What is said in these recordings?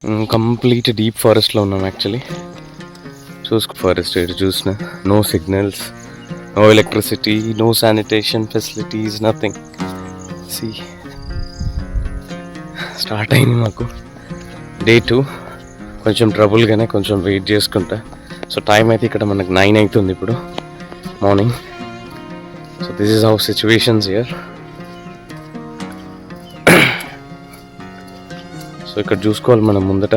Complete deep ఫారెస్ట్లో ఉన్నాం actually. చూసుకో ఫారెస్ట్ ఎటు చూసిన no signals, no electricity, no sanitation facilities, nothing. సి స్టార్ట్ అయింది మాకు డే 2. కొంచెం ట్రబుల్గానే కొంచెం వెయిట్ చేసుకుంటా. సో టైం అయితే ఇక్కడ మనకు 9 అవుతుంది ఇప్పుడు morning. So this is how situations here. So ఇక్కడ చూసుకోవాలి మనం ముందట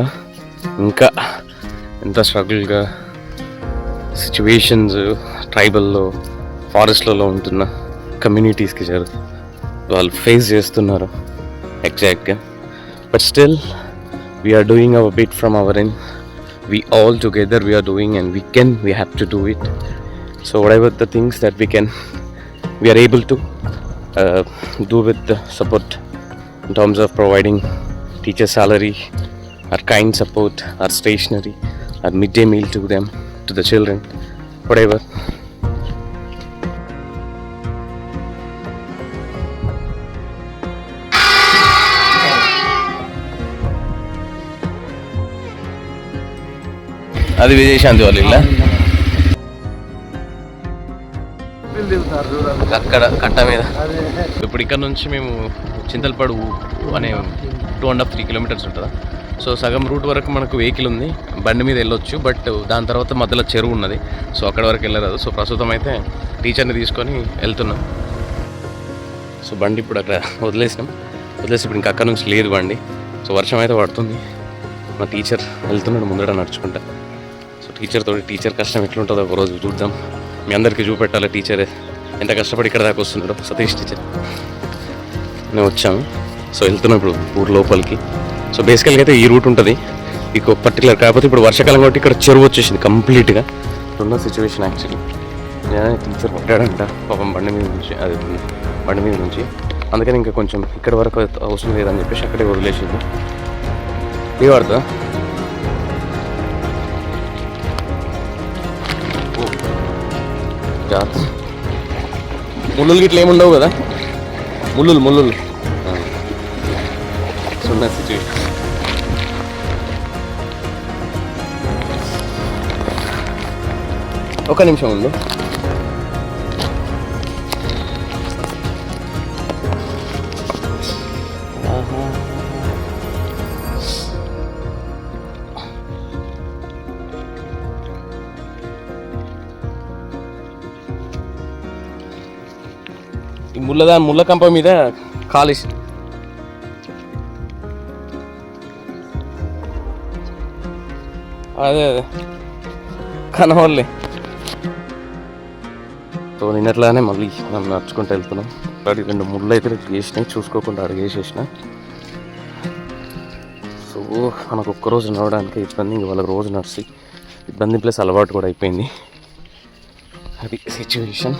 ఇంకా ఎంత స్ట్రగుల్గా సిచ్యువేషన్స్ ట్రైబల్లో ఫారెస్ట్లలో ఉంటున్న కమ్యూనిటీస్కి వాళ్ళు ఫేస్ చేస్తున్నారు ఎగ్జాక్ట్గా. But still we are doing our bit from our end. We all together we are doing, and we have to do it. So whatever the things that we are able to do with the support in terms of providing teacher salary, our kind support, our stationery, our midday meal to them, to the children, whatever. అది విజయశాంతి వాళ్ళ ఇల్లా అక్కడ కట్ట మీద. ఇప్పుడు ఇక్కడ నుంచి మేము చింతలపాడు అనే 2.5-3 కిలోమీటర్స్ ఉంటుందా. సో సగం రూట్ వరకు మనకు వెహికల్ ఉంది, బండి మీద వెళ్ళొచ్చు. బట్ దాని తర్వాత మధ్యలో చెరువు ఉన్నది, సో అక్కడ వరకు వెళ్ళరాదు. సో ప్రస్తుతం అయితే టీచర్ని తీసుకొని వెళ్తున్నాం. సో బండి ఇప్పుడు అక్కడ వదిలేసి ఇప్పుడు ఇంకా అక్కడ నుంచి లేదు బండి. సో వర్షం అయితే పడుతుంది. మా టీచర్ వెళ్తున్నాడు ముందర నడుచుకుంటా. సో టీచర్ కష్టం ఎట్లుంటుందో ఒకరోజు చూద్దాం. మీ అందరికీ చూపెట్టాలి టీచర్ ఎంత కష్టపడి ఇక్కడ దాకా వస్తున్నాడు. సతీష్ టీచర్ మేము వచ్చాము. సో వెళ్తున్నాం ఇప్పుడు ఊరు లోపలికి. సో బేసికల్గా అయితే ఈ రూట్ ఉంటుంది ఇక పర్టికులర్. కాకపోతే ఇప్పుడు వర్షాకాలం కాబట్టి ఇక్కడ చెరువు వచ్చేసింది కంప్లీట్గా. ఉన్న సిచ్యువేషన్ యాక్చువల్లీ టీచర్ పట్టాడంట పాపం బండి మీద నుంచి. అందుకని ఇంకా కొంచెం ఇక్కడ వరకు అవసరం లేదని చెప్పేసి అక్కడే వదిలేసింది. ఏ వాడుతా ముళ్ళు గిట్ల ఏముండవు కదా, ముళ్ళు సున్నా సిచ్యువేషన్. ఒక నిమిషం ఉండు. ఈ ముళ్ళ కంప మీద కాలేసి అదే కనవాళ్ళే. సో నిన్నట్లానే మళ్ళీ మనం నడుచుకుంటూ వెళ్తున్నాం. అక్కడికి 2 ముళ్ళు అయితే వేసినాయి, చూసుకోకుండా అడిగేసేసిన. సో మనకు ఒక్కరోజు నడవడానికి ఇబ్బంది, ఇంక వాళ్ళకి రోజు నడిచి ఇబ్బంది ప్లస్ అలవాటు కూడా అయిపోయింది. అది సిచ్యువేషన్.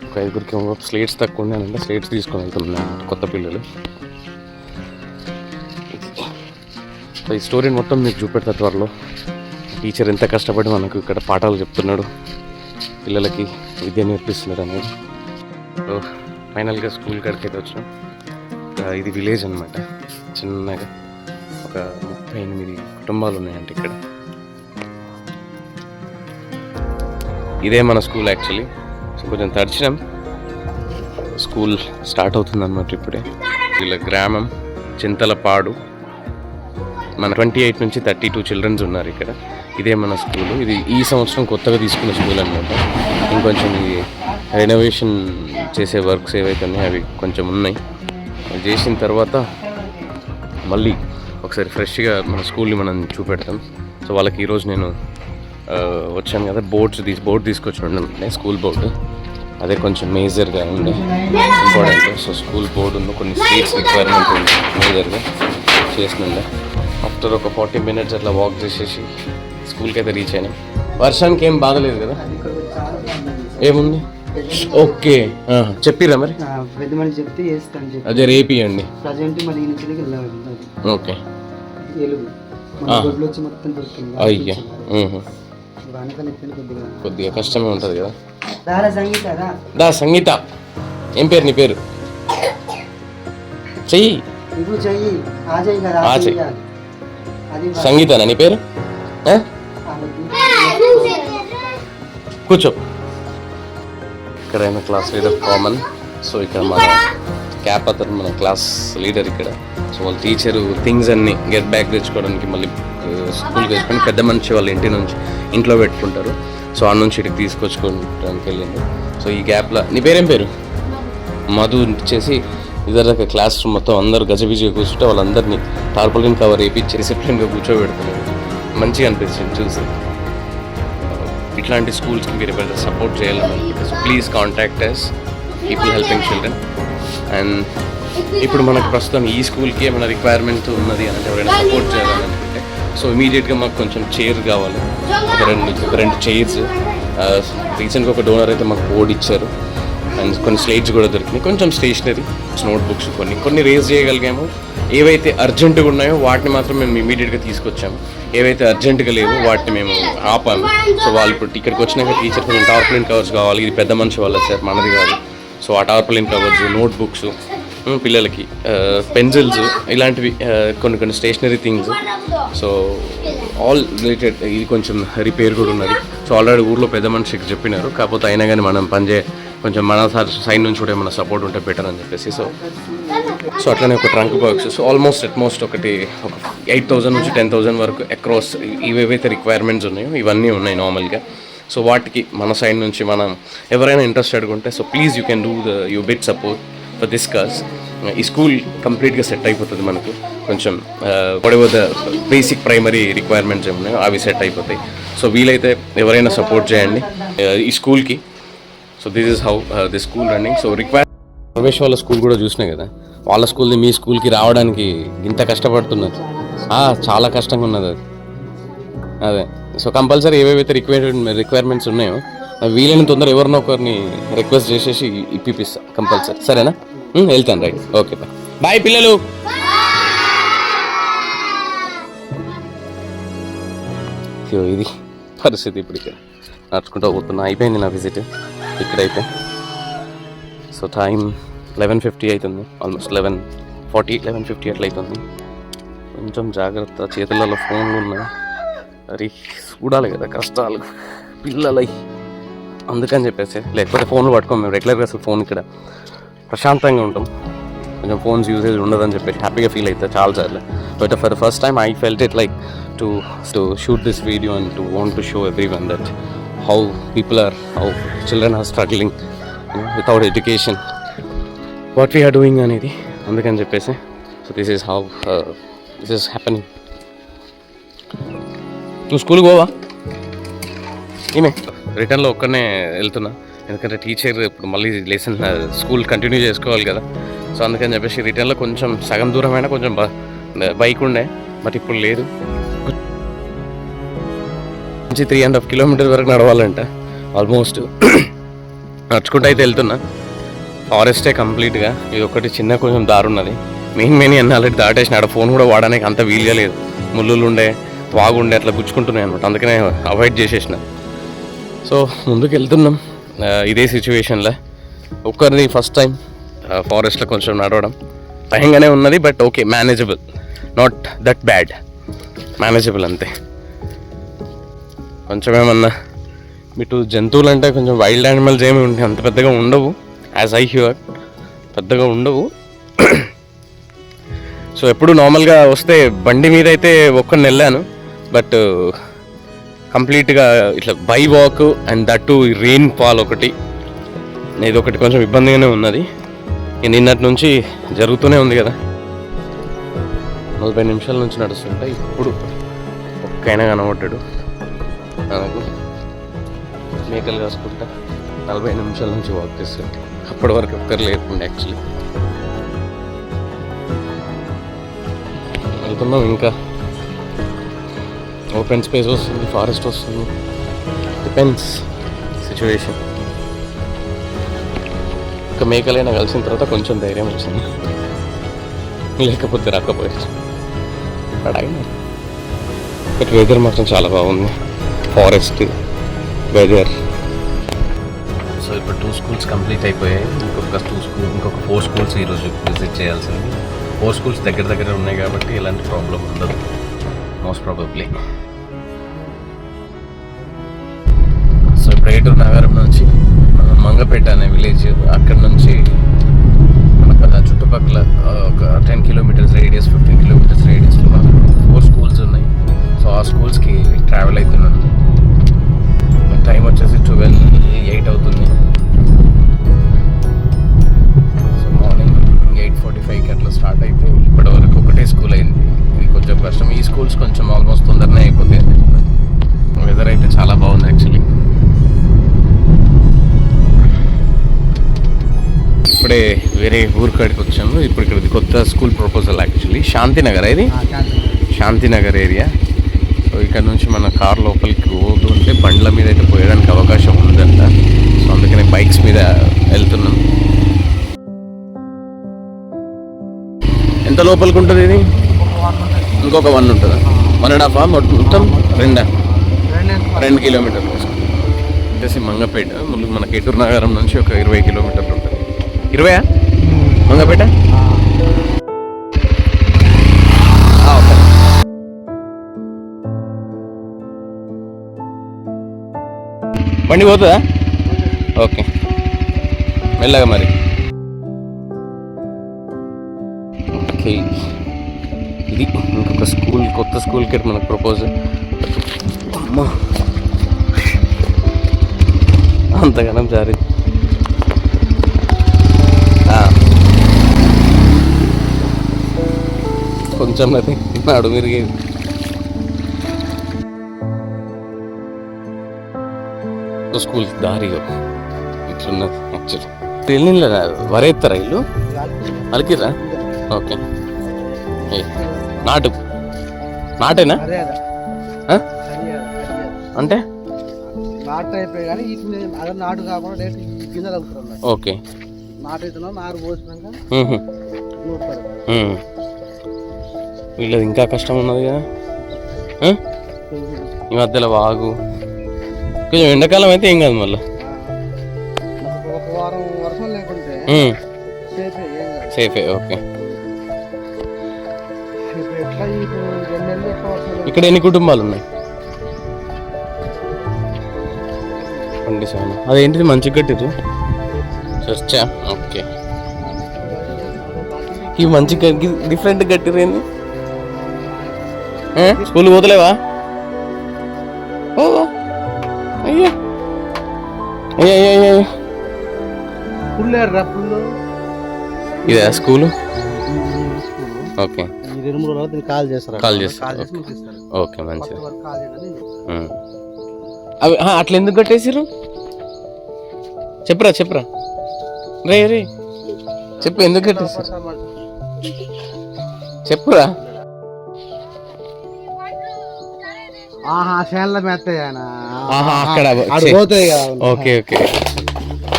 ఒక 5గురికి స్లేట్స్ తక్కువ ఉన్నాయంటే స్లేట్స్ తీసుకొని వెళ్తున్నాను కొత్త పిల్లలు. సో ఈ స్టోరీని మొత్తం మీకు చూపెడతా త్వరలో. టీచర్ ఎంత కష్టపడి మనకు ఇక్కడ పాఠాలు చెప్తున్నాడు, పిల్లలకి విద్య నేర్పిస్తున్నాడు అనేది. సో ఫైనల్గా స్కూల్ కాడికి అయితే వచ్చినాం. ఇది విలేజ్ అనమాట, చిన్నగా ఒక 38 కుటుంబాలు ఉన్నాయంటే ఇక్కడ. ఇదే మన స్కూల్ యాక్చువల్లీ. సో కొంచెం తడిచినాం. స్కూల్ స్టార్ట్ అవుతుంది అన్నమాట ఇప్పుడే. వీళ్ళ గ్రామం చింతలపాడు. మన 28 నుంచి 32 చిల్డ్రన్స్ ఉన్నారు ఇక్కడ. ఇదే మన స్కూలు. ఇది ఈ సంవత్సరం కొత్తగా తీసుకున్న స్కూల్ అనమాట. ఇంకొంచెం ఇది రెనోవేషన్ చేసే వర్క్స్ ఏవైతే ఉన్నాయో అవి కొంచెం ఉన్నాయి. అది చేసిన తర్వాత మళ్ళీ ఒకసారి ఫ్రెష్గా మన స్కూల్ని మనం చూపెడతాం. సో వాళ్ళకి ఈరోజు నేను వచ్చాను కదా, బోర్డు తీసుకొచ్చి ఉండే స్కూల్ బోర్డు. అదే కొంచెం మేజర్గా ఉండే ఇంపార్టెంట్. సో స్కూల్ బోర్డు ఉన్న కొన్ని సీట్స్ రిక్వైర్మెంట్ ఉంది మేజర్గా చేసినుండే. ఆఫ్టర్ ఒక 40 మినిట్స్ అట్లా వాక్ చేసేసి స్కూల్కి అయితే రీచ్ అయినాం. వర్షానికి ఏం బాగలేదు కదా, ఏముంది ఓకే చెప్పిరా మరి అదే రేపియండి. ఓకే అయ్యా కొద్దిగా కష్టమే ఉంటుంది కదా. దా సంగీత, ఏం పేరు నీ పేరు? చెయ్యి. సంగీతనా నీ పేరు? కూర్చో. ఇక్కడైనా క్లాస్ లీడర్ కామన్. సో ఇక్కడ మన క్యాప్ అతను మన క్లాస్ లీడర్ ఇక్కడ. సో వాళ్ళ టీచరు థింగ్స్ అన్ని గెట్ బ్యాక్ తెచ్చుకోవడానికి మళ్ళీ స్కూల్కి వేసుకొని పెద్ద మనిషి వాళ్ళ ఇంట్లో పెట్టుకుంటారు. సో ఆ నుంచి ఇక్కడికి తీసుకొచ్చుకోవడానికి వెళ్ళింది. సో ఈ గ్యాప్లో నీ పేరేం పేరు? మధు వచ్చేసి ఇద్దరు క్లాస్ రూమ్ మొత్తం అందరూ గజబిజిగా కూర్చుంటే వాళ్ళందరినీ టార్పాలిన్ కవర్ వేయించి డిసిప్లిన్గా కూర్చోబెడుతున్నారు. మంచిగా అనిపిస్తుంది చూసి. ఇట్లాంటి స్కూల్స్కి మీరు ఎవరైనా సపోర్ట్ చేయాలనుకుంటే please contact us, people helping children. And ఇప్పుడు మనకు ప్రస్తుతం ఈ స్కూల్కి ఏమైనా రిక్వైర్మెంట్ ఉన్నది అని అంటే ఎవరైనా సపోర్ట్ చేయాలనుకుంటే సో ఇమీడియట్గా మాకు కొంచెం చైర్ కావాలి, ఒక రెండు చైర్స్. రీసెంట్గా ఒక డోనర్ అయితే మాకు బోర్డు ఇచ్చారు అండ్ కొన్ని స్లేట్స్ కూడా దొరికినాయి, కొంచెం స్టేషనరీ, నోట్బుక్స్ కొన్ని రేజ్ చేయగలిగాము. ఏవైతే అర్జెంటుగా ఉన్నాయో వాటిని మాత్రం మేము ఇమీడియట్గా తీసుకొచ్చాము, ఏవైతే అర్జెంటుగా లేవో వాటిని మేము ఆపాము. సో వాళ్ళు ఇప్పుడు ఇక్కడికి వచ్చినాక టీచర్ కొంచెం టార్పాలిన్ కవర్స్ కావాలి, ఇది పెద్ద మనిషి వాళ్ళ సార్ మనది కాదు. సో ఆ టార్పాలిన్ కవర్స్, నోట్బుక్స్, పిల్లలకి పెన్సిల్స్, ఇలాంటివి కొన్ని stationery things. So all related. ఇది కొంచెం రిపేర్ కూడా ఉన్నది. సో ఆల్రెడీ ఊర్లో పెద్ద మనిషికి చెప్పినారు, కాకపోతే అయినా కానీ మనం కొంచెం మన సైడ్ నుంచి కూడా ఏమైనా సపోర్ట్ ఉంటే బెటర్ అని చెప్పేసి. సో అట్లనే ఒక ట్రంక్ బాక్స్. సో అట్మోస్ట్ ఒక 8,000 నుంచి 10,000 వరకు అక్రాస్ ఇవేవైతే రిక్వైర్మెంట్స్ ఉన్నాయో ఇవన్నీ ఉన్నాయి నార్మల్గా. సో వాటికి మన సైడ్ నుంచి మనం ఎవరైనా ఇంట్రెస్టెడ్ ఉంటే so please you can do you bit support for this cause. ఈ స్కూల్ కంప్లీట్గా సెట్ అయిపోతుంది మనకు. కొంచెం whatever the basic primary requirements ఏమున్నాయో అవి సెట్ అయిపోతాయి. సో వీలైతే ఎవరైనా సపోర్ట్ చేయండి ఈ స్కూల్కి. So this is how the school running. So Ramesh వాళ్ళ స్కూల్ కూడా చూసినాయి కదా, వాళ్ళ స్కూల్ని మీ స్కూల్కి రావడానికి ఇంత కష్టపడుతున్నారు. చాలా కష్టంగా ఉన్నది అది. అదే సో కంపల్సరీ ఏవేవైతే రిక్వైర్మెంట్స్ ఉన్నాయో వీలైన తొందర ఎవరినో ఒకరిని రిక్వెస్ట్ చేసేసి ఇప్పిస్తా కంపల్సరీ. సరేనా? వెళ్తాను. రైట్, ఓకే, బాయ్ పిల్లలు. ఇది పరిస్థితి. ఇప్పుడు ఇక్కడ నడుచుకుంటూ పోతున్నా. అయిపోయింది నా విజిట్ ఇక్కడైతే. సో టైం 11:50 అవుతుంది, ఆల్మోస్ట్ 11:50 అట్లా అవుతుంది. కొంచెం జాగ్రత్త, చేతులలో ఫోన్లు ఉన్నాయి. అది చూడాలి కదా కష్టాలు పిల్లలై, అందుకని చెప్పేసి. లేకపోతే ఫోన్లు పట్టుకోం మేము రెగ్యులర్గా. అసలు ఫోన్ ఇక్కడ ప్రశాంతంగా ఉంటాం, కొంచెం ఫోన్స్ యూసేజ్ ఉండదని చెప్పేసి హ్యాపీగా ఫీల్ అవుతుంది చాలాసార్లు. But for the first time I felt it like to shoot this video and to want to show everyone that how children are struggling without education, what we are doing అనేది. అందుకని చెప్పేసి so this is how this is happening. నువ్వు స్కూల్కి పోవా? ఏమే రిటర్న్లో ఒక్కనే వెళ్తున్నా, ఎందుకంటే టీచర్ ఇప్పుడు మళ్ళీ లెసన్ స్కూల్ కంటిన్యూ చేసుకోవాలి కదా. సో అందుకని చెప్పేసి రిటర్న్లో కొంచెం సగం దూరమైనా కొంచెం బైక్ ఉండే, బట్ ఇప్పుడు లేదు. 3.5 కిలోమీటర్స్ వరకు నడవాలంట ఆల్మోస్ట్. నడుచుకుంటూ అయితే వెళ్తున్నా. ఫారెస్టే కంప్లీట్గా. ఇది ఒకటి చిన్న కొంచెం దారున్నది. మెయిన్ అన్నీ ఆల్రెడీ దాటేసిన. ఆడ ఫోన్ కూడా వాడడానికి అంత వీలుగా లేదు, ముళ్ళులు ఉండే, వాగుండే, అట్లా గుచ్చుకుంటున్నాయి అనమాట. అందుకనే అవాయిడ్ చేసేసిన. సో ముందుకు వెళ్తున్నాం ఇదే సిచ్యువేషన్లో. ఒక్కరిని ఫస్ట్ టైం ఫారెస్ట్లో కొంచెం నడవడం భయంగానే ఉన్నది, but okay, manageable, not that bad, manageable అంతే. కొంచెం ఏమన్నా ఇటు జంతువులు అంటే కొంచెం వైల్డ్ యానిమల్స్ ఏమి ఉంటాయి, అంత పెద్దగా ఉండవు. యాజ్ ఐ హ్యూర్ పెద్దగా ఉండవు. సో ఎప్పుడు నార్మల్గా వస్తే బండి మీద అయితే ఒక్కడిని వెళ్ళాను, బట్ కంప్లీట్గా ఇట్లా by walk and that to rain fall ఒకటి, ఇది ఒకటి కొంచెం ఇబ్బందిగానే ఉన్నది. నిన్నటి నుంచి జరుగుతూనే ఉంది కదా. 40 నిమిషాల నుంచి నడుస్తుంటే ఇప్పుడు ఒక్కైనా కనబడ్డాడు నాకు. మేకలు కాసుకుంటా 40 నిమిషాల నుంచి వాక్ చేస్తాడు. అప్పటి వరకు ఒక్కరు లేకుండా యాక్చువల్లీ. వెళ్తున్నాం. ఇంకా ఓపెన్ స్పేస్ వస్తుంది, ఫారెస్ట్ వస్తుంది, డిపెండ్స్ సిచ్యువేషన్. ఇంకా మేకలైనా కలిసిన తర్వాత కొంచెం ధైర్యం వచ్చింది, లేకపోతే రాకపోయాడు. బట్ వెదర్ మాత్రం చాలా బాగుంది, ఫారెస్ట్ వెదర్. సో ఇప్పుడు 2 స్కూల్స్ కంప్లీట్ అయిపోయాయి. ఇంకొక 4 స్కూల్స్ ఈరోజు విజిట్ చేయాల్సింది. 4 స్కూల్స్ దగ్గర దగ్గర ఉన్నాయి కాబట్టి ఎలాంటి ప్రాబ్లం ఉండదు మోస్ట్ ప్రాబబ్లీ. సో ఇప్పుడు ఏటూరు నగరం నుంచి మంగపేట అనే విలేజ్, అక్కడ నుంచి మనకు అలా చుట్టుపక్కల ఒక 10 కిలోమీటర్స్ రేడియస్, 15 కిలోమీటర్స్ రేడియస్లో మనకు 4 స్కూల్స్ ఉన్నాయి. సో ఆ స్కూల్స్కి ట్రావెల్ అవుతున్నాను. టైం వచ్చేసి 12:08 అవుతుంది. సో మార్నింగ్ 8:45కి అట్లా స్టార్ట్ అయితే ఇప్పటి వరకు ఒకటే స్కూల్ అయింది. ఇది కొంచెం కష్టం. ఈ స్కూల్స్ కొంచెం ఆల్మోస్ట్ తొందరనే అయిపోతాయి. వెదర్ అయితే చాలా బాగుంది యాక్చువల్లీ. ఇప్పుడే వేరే ఊరు కాడికి వచ్చాము. ఇప్పుడు ఇక్కడ కొత్త స్కూల్ ప్రపోజల్ యాక్చువల్లీ శాంతినగర్, ఇది శాంతినగర్ ఏరియా. సో ఇక్కడ నుంచి మన కార్ లోపలికి పోదు అంటే బండ్ల మీద అయితే పోయడానికి అవకాశం ఉందంట. సో అందుకని బైక్స్ మీద వెళ్తున్నాం. ఎంత లోపలికి ఉంటుంది ఇది? ఇంకొక 1 ఉంటుందా? 1.5 మొత్తం 2 కిలోమీటర్లు వచ్చేసి మంగపేట. మనకి ఏటూరు నగరం నుంచి ఒక 20 కిలోమీటర్లు ఉంటుంది. 20 మంగపేట. బండి పోతుందా? ఓకే, మెల్లగా మరి. ఓకే, ఇది ఇంకొక స్కూల్, కొత్త స్కూల్కి మనకు ప్రపోజల్. అమ్మా అంతగానం జారీ. కొంచెం అది నాడు మిరిగేది. స్కూల్ దారి ఇట్లున్నది యాక్చువల్లీ. వెళ్ళిన వరేస్తారా ఇల్లు? అలికిరా? ఓకే, నాటేనా అంటే ఓకే. వీళ్ళది ఇంకా కష్టం ఉన్నది కదా. ఈ మధ్యలో వాగు, కొంచెం ఎండాకాలం అయితే ఏం కాదు మళ్ళీ. సేఫే. ఓకే, ఇక్కడ ఎన్ని కుటుంబాలు ఉన్నాయి? 27. అదేంటిది మంచిగా కట్టిరు? చర్చా? ఓకే, ఈ మంచి డిఫరెంట్ కట్టిరు. ఏంది స్కూల్ పోతలేవా? అయ్యా ఇదే స్కూలు. ఓకే, కాల్ చేస్తారు. ఓకే, మంచిది. అవి అట్లా ఎందుకు కట్టేసారు? చెప్పురా రే చెప్పు, ఎందుకు కట్టేసారు చెప్పురా. అక్కడ ఓకే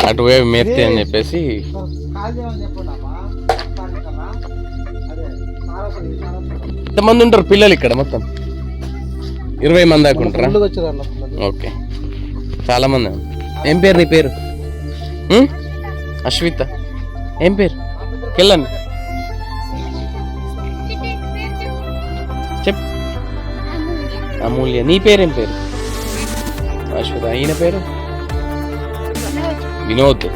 అటు పోయి మేస్తే అని చెప్పేసి. ఎంతమంది ఉంటారు పిల్లలు ఇక్కడ? మొత్తం 20 మంది దాకా ఉంటారా? ఓకే, చాలా మంది. ఏం పేరు నీ పేరు? అశ్విత. ఏం పేరు? కెళ్ళండి చెప్. అమూల్య. నీ పేరేం పేరు? అశ్విత. ఈయన పేరు వినోద్.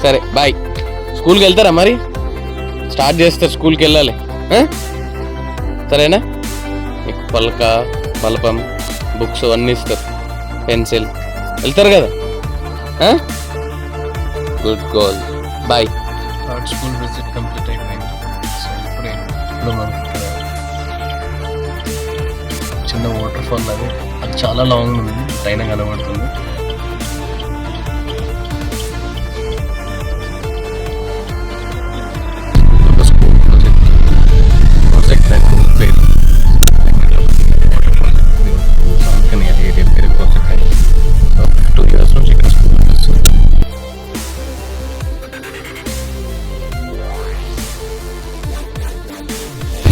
సరే బాయ్. స్కూల్కి వెళ్తారా మరి? స్టార్ట్ చేస్తారు, స్కూల్కి వెళ్ళాలి. సరేనా? మీకు పలపం బుక్స్ అన్నీ ఇస్తారు, పెన్సిల్. వెళ్తారు కదా? Good goal. Bye. School visit complete అయిపోయింది. సో ఇప్పుడు మనకి ఇక్కడ చిన్న వాటర్ ఫాల్ లాగా, అది చాలా లాంగ్ ఉంది, పైన కనబడుతుంది.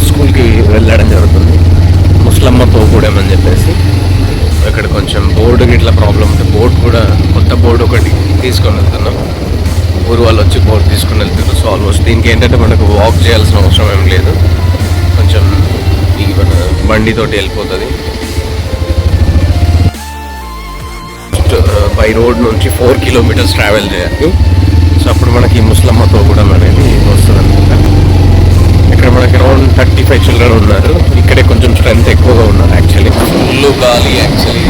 స్కూల్కి వెళ్ళడం జరుగుతుంది. ముస్లమ్మ తోగూడెం అని చెప్పేసి ఇక్కడ కొంచెం బోర్డు గిట్లా ప్రాబ్లం ఉంది. బోర్డు కూడా కొత్త బోర్డు ఒకటి తీసుకొని వెళ్తున్నాం. ఊరు వాళ్ళు వచ్చి బోర్డు తీసుకొని వెళ్తారు. సో ఆల్మోస్ట్ దీనికి ఏంటంటే మనకు వాక్ చేయాల్సిన అవసరం బండితోటి వెళ్ళిపోతుంది. బై రోడ్ నుంచి 4 కిలోమీటర్స్ ట్రావెల్ చేయాలి. సో అప్పుడు మనకి ముస్లమ్మతో కూడా అనేది వస్తుంది అనమాట. ఇక్కడ మనకి అరౌండ్ 35 చిల్డ్రన్ ఉన్నారు. ఇక్కడే కొంచెం స్ట్రెంత్ ఎక్కువగా ఉన్నారు యాక్చువల్లీ. ఫుల్ గాలి యాక్చువల్లీ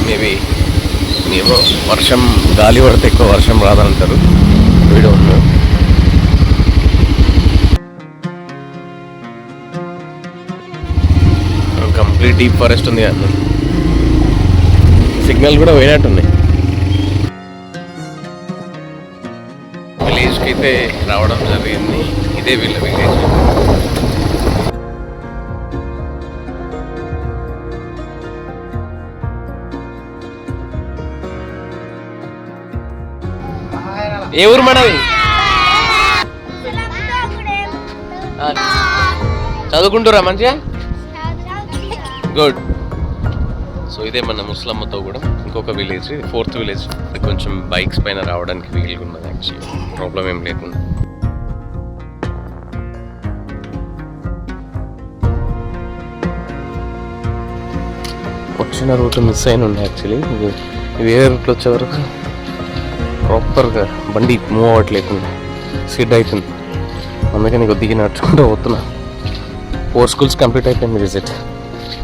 మేబీ ఏమో వర్షం గాలి పడితే ఎక్కువ వర్షం రాదంటారు. వీడియో ఉన్నారు. కంప్లీట్ డీప్ ఫారెస్ట్ ఉంది అన్న. సిగ్నల్ కూడా పోయినట్టున్నాయి. విలేజ్కి అయితే రావడం జరిగింది. ఇదే వీళ్ళ విలేజ్. ఏ ఊరు మనది? చదువుకుంటురా మంచిగా? గుడ్. సో ఇదే మన ముస్లమ్మతో కూడా ఇంకొక విలేజ్, 4th విలేజ్. కొంచెం బైక్స్ పైన రావడానికి వీలుగా ఉన్నది యాక్చువల్లీ, ప్రాబ్లం ఏం లేకుండా. వచ్చిన రూట్ మిస్ అయిన ఉండే యాక్చువల్లీ. ఇది వేరే రూట్లో వచ్చే వరకు ప్రాపర్గా బండి మూవ్ అవ్వట్లేకుండా సిడ్ అవుతుంది. అందుకని కొద్దిగా నడుచుకుంటూ పోతున్నా. 4 స్కూల్స్ కంప్లీట్ అయిపోయింది విజిట్.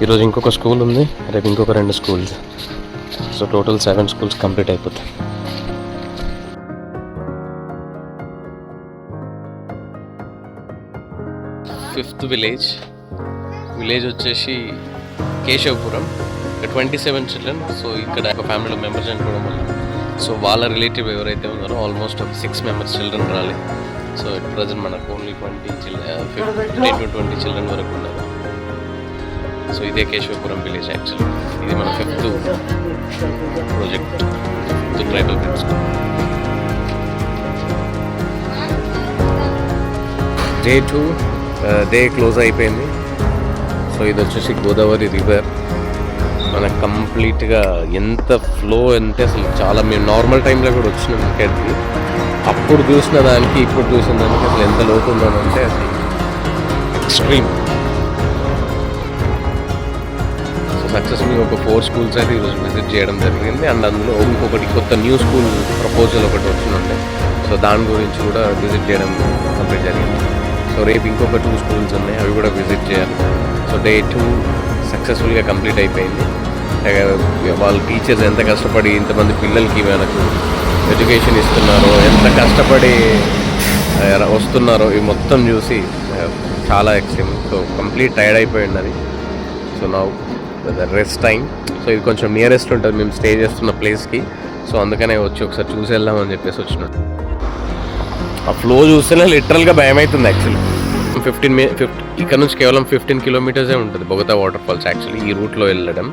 ఈరోజు ఇంకొక స్కూల్ ఉంది, రేపు ఇంకొక 2 schools. So total 7 schools complete అయిపోతాయి. ఫిఫ్త్ విలేజ్ వచ్చేసి కేశవపురం. 27 చిల్డ్రన్. సో ఇక్కడ ఒక ఫ్యామిలీలో మెంబర్స్ అనుకోవడం వల్ల సో వాళ్ళ రిలేటివ్ ఎవరైతే ఉన్నారో ఆల్మోస్ట్ ఒక 6 మెంబర్స్ చిల్డ్రన్ రాలేదు. సో ఎట్ ప్రజెంట్ మనకు ఓన్లీ 15 to 20 చిల్డ్రన్ వరకు ఉన్నారు. సో ఇదే కేశవపురం విలేజ్ యాక్చువల్లీ. ఇది మన 5th project, 5th tribal groups. Day 2 day close అయిపోయింది. సో ఇది వచ్చేసి గోదావరి రివర్. మనకు కంప్లీట్గా ఎంత ఫ్లో అంటే అసలు చాలా, మేము నార్మల్ టైంలో కూడా వచ్చినాం ఇక్కడికి. అప్పుడు చూసిన దానికి ఇప్పుడు చూసిన దానికి అసలు ఎంత లోతు ఉందనంటే అసలు ఎక్స్ట్రీమ్. సో సక్సెస్ఫుల్గా ఒక 4 స్కూల్స్ అయితే ఈరోజు విజిట్ చేయడం జరిగింది. అండ్ అందులో ఇంకొకటి కొత్త న్యూ స్కూల్ ప్రపోజల్ ఒకటి వచ్చిందంటే సో దాని గురించి కూడా విజిట్ చేయడం కంప్లీట్ జరిగింది. సో రేపు ఇంకొక 2 స్కూల్స్ ఉన్నాయి, అవి కూడా విజిట్ చేయాలి. సో డే 2 సక్సెస్ఫుల్గా కంప్లీట్ అయిపోయింది. వాళ్ళ టీచర్స్ ఎంత కష్టపడి ఇంతమంది పిల్లలకి మనకు ఎడ్యుకేషన్ ఇస్తున్నారో, ఎంత కష్టపడి వస్తున్నారో ఇవి మొత్తం చూసి చాలా ఎక్స్ట్రీమ్. సో కంప్లీట్ టైర్డ్ అయిపోయింది అది. సో నా రెస్ట్ టైం. సో ఇది కొంచెం నియరెస్ట్ ఉంటుంది మేము స్టే చేస్తున్న ప్లేస్కి. సో అందుకనే వచ్చి ఒకసారి చూసి వెళ్దామని చెప్పేసి వచ్చినాం. ఆ ఫ్లో చూస్తేనే లిటరల్గా భయం అవుతుంది యాక్చువల్లీ. 15 ఇక్కడ నుంచి కేవలం 15 కిలోమీటర్సే ఉంటుంది బొగతా వాటర్ ఫాల్స్ యాక్చువల్లీ ఈ రూట్లో వెళ్ళడం.